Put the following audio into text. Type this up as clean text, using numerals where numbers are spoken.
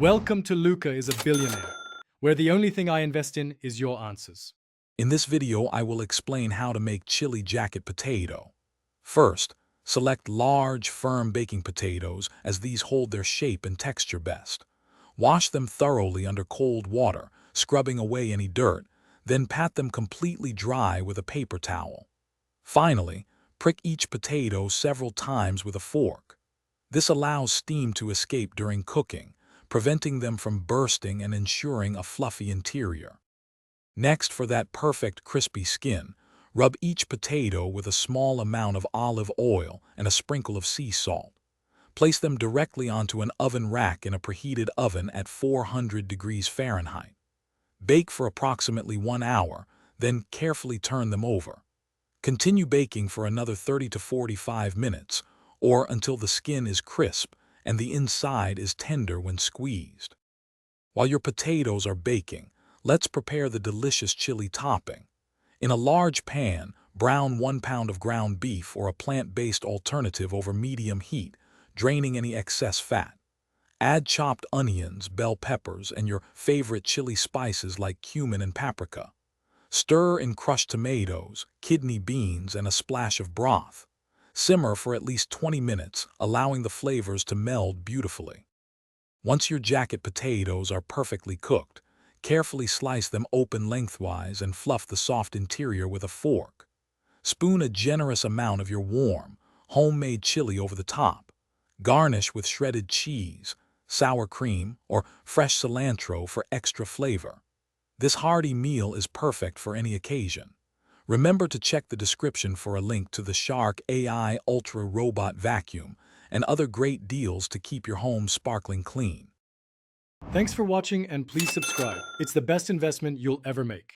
Welcome to Luca is a Billionaire, where the only thing I invest in is your answers. In this video, I will explain how to make chili jacket potato. First, select large, firm baking potatoes as these hold their shape and texture best. Wash them thoroughly under cold water, scrubbing away any dirt, then pat them completely dry with a paper towel. Finally, prick each potato several times with a fork. This allows steam to escape during cooking, preventing them from bursting and ensuring a fluffy interior. Next, for that perfect crispy skin, rub each potato with a small amount of olive oil and a sprinkle of sea salt. Place them directly onto an oven rack in a preheated oven at 400 degrees Fahrenheit. Bake for approximately 1 hour, then carefully turn them over. Continue baking for another 30 to 45 minutes, or until the skin is crisp and the inside is tender when squeezed. While your potatoes are baking, let's prepare the delicious chili topping. In a large pan, brown 1 pound of ground beef or a plant-based alternative over medium heat, draining any excess fat. Add chopped onions, bell peppers, and your favorite chili spices like cumin and paprika. Stir in crushed tomatoes, kidney beans, and a splash of broth. Simmer for at least 20 minutes, allowing the flavors to meld beautifully. Once your jacket potatoes are perfectly cooked, carefully slice them open lengthwise and fluff the soft interior with a fork. Spoon a generous amount of your warm, homemade chili over the top. Garnish with shredded cheese, sour cream, or fresh cilantro for extra flavor. This hearty meal is perfect for any occasion. Remember to check the description for a link to the Shark AI Ultra Robot Vacuum and other great deals to keep your home sparkling clean. Thanks for watching and please subscribe. It's the best investment you'll ever make.